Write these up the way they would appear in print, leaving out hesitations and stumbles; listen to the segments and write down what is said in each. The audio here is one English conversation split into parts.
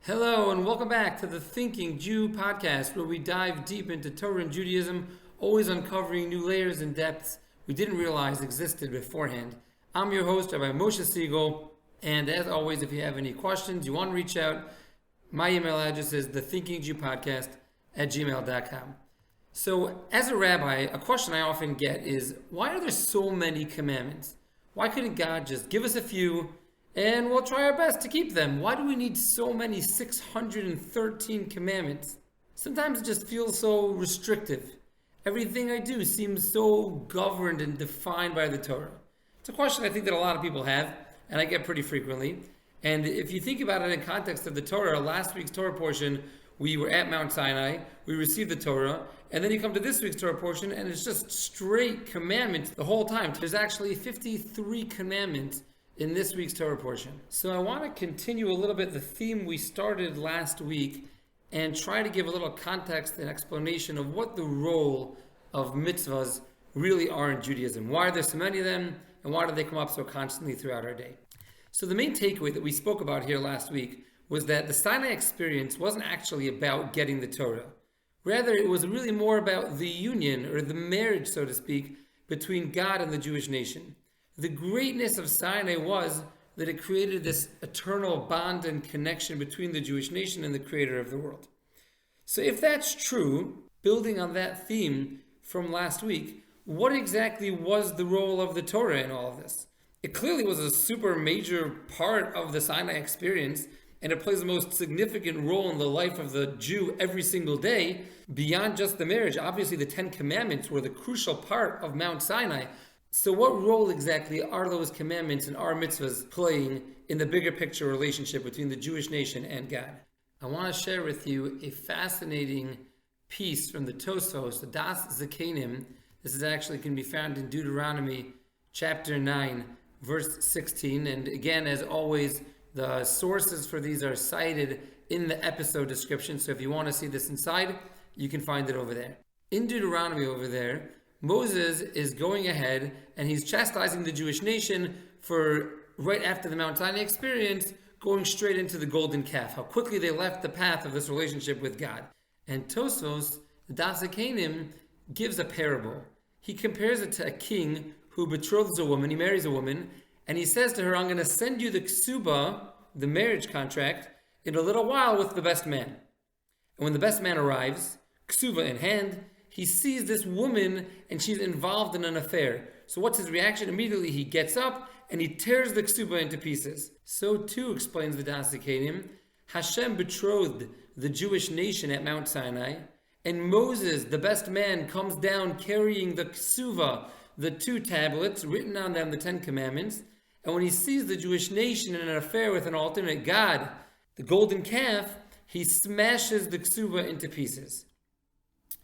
Hello and welcome back to the Thinking Jew podcast, where we dive deep into Torah and Judaism, always uncovering new layers and depths we didn't realize existed beforehand. I'm your host, Rabbi Moshe Siegel, and as always, if you have any questions, you want to reach out, my email address is thethinkingjewpodcast@gmail.com. So, as a rabbi, a question I often get is, why are there so many commandments? Why couldn't God just give us a few and we'll try our best to keep them? Why do we need so many 613 commandments? Sometimes it just feels so restrictive. Everything I do seems so governed and defined by the Torah. It's a question I think that a lot of people have, and I get pretty frequently. And if you think about it in context of the Torah, last week's Torah portion, we were at Mount Sinai, we received the Torah, and then you come to this week's Torah portion, and it's just straight commandments the whole time. There's actually 53 commandments in this week's Torah portion. So I want to continue a little bit the theme we started last week and try to give a little context and explanation of what the role of mitzvahs really are in Judaism. Why are there so many of them, and why do they come up so constantly throughout our day? So the main takeaway that we spoke about here last week was that the Sinai experience wasn't actually about getting the Torah. Rather, it was really more about the union, or the marriage, so to speak, between God and the Jewish nation. The greatness of Sinai was that it created this eternal bond and connection between the Jewish nation and the creator of the world. So if that's true, building on that theme from last week, what exactly was the role of the Torah in all of this? It clearly was a super major part of the Sinai experience, and it plays the most significant role in the life of the Jew every single day, beyond just the marriage. Obviously, the Ten Commandments were the crucial part of Mount Sinai. So what role exactly are those commandments and our mitzvahs playing in the bigger picture relationship between the Jewish nation and God? I want to share with you a fascinating piece from the Tosfos, the Das Zakenim. This is actually can be found in Deuteronomy chapter 9, verse 16. And again, as always, the sources for these are cited in the episode description. So if you want to see this inside, you can find it over there. In Deuteronomy over there, Moses is going ahead and he's chastising the Jewish nation for, right after the Mount Sinai experience, going straight into the golden calf, how quickly they left the path of this relationship with God. And Tosfos, the Das Zakenim, gives a parable. He compares it to a king who betroths a woman, he marries a woman, and he says to her, I'm going to send you the ksuba, the marriage contract, in a little while with the best man. And when the best man arrives, ksuba in hand, he sees this woman and she's involved in an affair. So what's his reaction? Immediately he gets up and he tears the ksuba into pieces. So too, explains the Das Zakenim, Hashem betrothed the Jewish nation at Mount Sinai, and Moses, the best man, comes down carrying the ksuva, the two tablets, written on them the Ten Commandments, and when he sees the Jewish nation in an affair with an alternate God, the golden calf, he smashes the ksuba into pieces.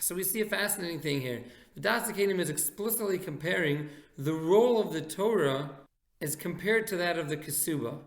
So we see a fascinating thing here. The Das Zakenim is explicitly comparing the role of the Torah as compared to that of the Kesuba.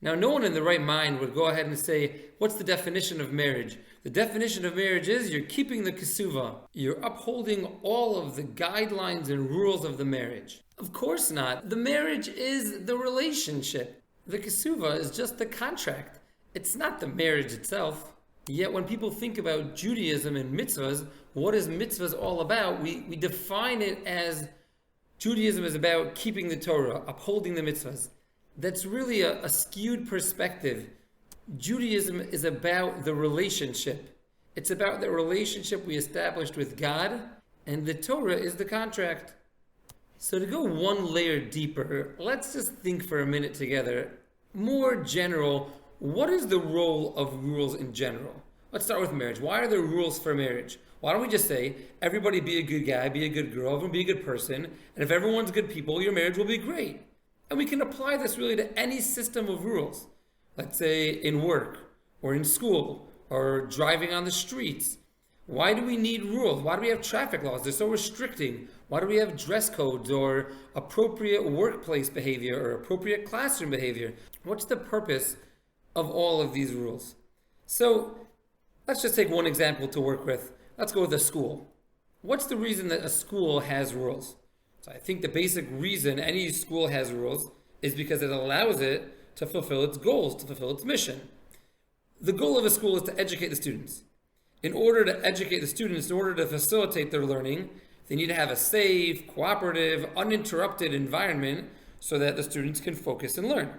Now, no one in the right mind would go ahead and say, what's the definition of marriage? The definition of marriage is you're keeping the Kesuba. You're upholding all of the guidelines and rules of the marriage. Of course not. The marriage is the relationship. The Kesuba is just the contract. It's not the marriage itself. Yet when people think about Judaism and mitzvahs, what is mitzvahs all about? We define it as Judaism is about keeping the Torah, upholding the mitzvahs. That's really a skewed perspective. Judaism is about the relationship. It's about the relationship we established with God, and the Torah is the contract. So to go one layer deeper, let's just think for a minute together. More general, what is the role of rules in general? Let's start with marriage. Why are there rules for marriage? Why don't we just say, everybody be a good guy, be a good girl, everyone be a good person, and if everyone's good people, your marriage will be great. And we can apply this really to any system of rules. Let's say in work, or in school, or driving on the streets. Why do we need rules? Why do we have traffic laws? They're so restricting. Why do we have dress codes or appropriate workplace behavior or appropriate classroom behavior? What's the purpose of all of these rules? So let's just take one example to work with. Let's go with a school. What's the reason that a school has rules? So I think the basic reason any school has rules is because it allows it to fulfill its goals, to fulfill its mission. The goal of a school is to educate the students. In order to educate the students, in order to facilitate their learning, they need to have a safe, cooperative, uninterrupted environment so that the students can focus and learn.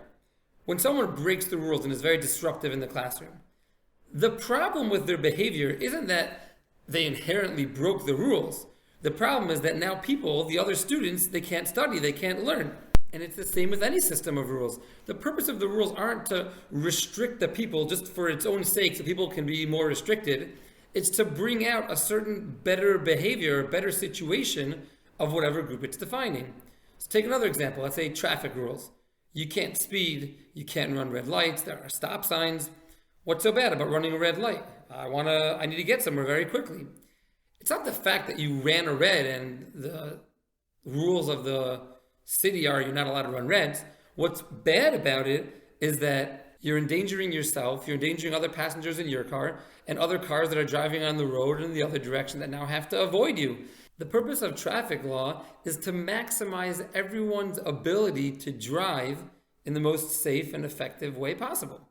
When someone breaks the rules and is very disruptive in the classroom, the problem with their behavior isn't that they inherently broke the rules. The problem is that now people, the other students, they can't study, they can't learn. And it's the same with any system of rules. The purpose of the rules aren't to restrict the people just for its own sake so people can be more restricted. It's to bring out a certain better behavior, a better situation of whatever group it's defining. So take another example. Let's say traffic rules. You can't speed, you can't run red lights, there are stop signs. What's so bad about running a red light? I need to get somewhere very quickly. It's not the fact that you ran a red and the rules of the city are you're not allowed to run reds. What's bad about it is that you're endangering yourself, you're endangering other passengers in your car and other cars that are driving on the road in the other direction that now have to avoid you. The purpose of traffic law is to maximize everyone's ability to drive in the most safe and effective way possible.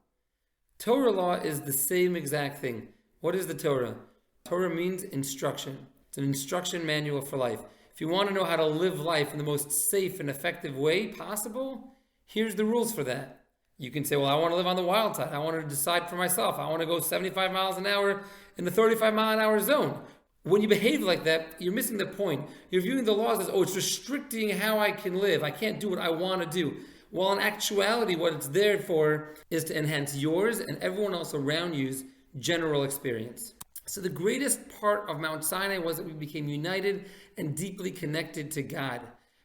Torah law is the same exact thing. What is the Torah? Torah means instruction. It's an instruction manual for life. If you want to know how to live life in the most safe and effective way possible, here's the rules for that. You can say, well, I want to live on the wild side. I want to decide for myself. I want to go 75 miles an hour in the 35 mile an hour zone. When you behave like that, you're missing the point. You're viewing the laws as, it's restricting how I can live. I can't do what I want to do. While in actuality, what it's there for is to enhance yours and everyone else around you's general experience. So the greatest part of Mount Sinai was that we became united and deeply connected to God.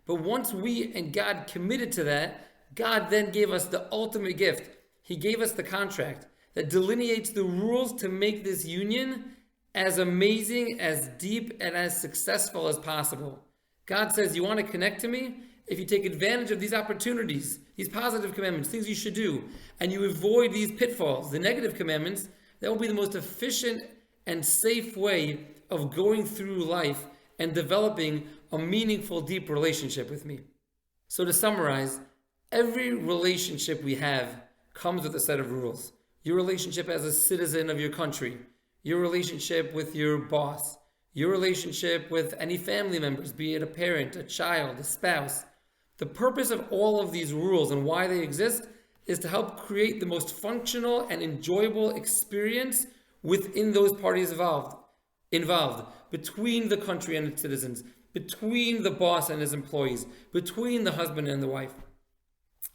But once we and God committed to that, God then gave us the ultimate gift. He gave us the contract that delineates the rules to make this union as amazing, as deep, and as successful as possible. God says, you want to connect to me? If you take advantage of these opportunities, these positive commandments, things you should do, and you avoid these pitfalls, the negative commandments, that will be the most efficient and safe way of going through life and developing a meaningful, deep relationship with me. So to summarize, every relationship we have comes with a set of rules. Your relationship as a citizen of your country, your relationship with your boss, your relationship with any family members, be it a parent, a child, a spouse. The purpose of all of these rules and why they exist is to help create the most functional and enjoyable experience within those parties involved, between the country and its citizens, between the boss and his employees, between the husband and the wife.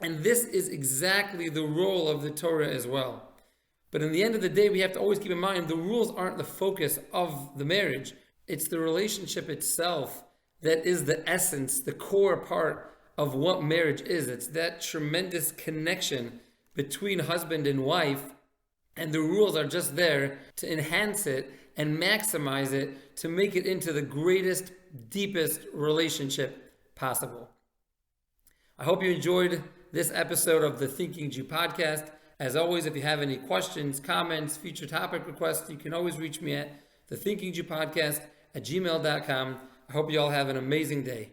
And this is exactly the role of the Torah as well. But in the end of the day, we have to always keep in mind the rules aren't the focus of the marriage. It's the relationship itself that is the essence, the core part of what marriage is. It's that tremendous connection between husband and wife, and the rules are just there to enhance it and maximize it to make it into the greatest, deepest relationship possible. I hope you enjoyed this episode of the Thinking Jew podcast. As always, if you have any questions, comments, future topic requests, you can always reach me at thethinkingjewpodcast@gmail.com. I hope you all have an amazing day.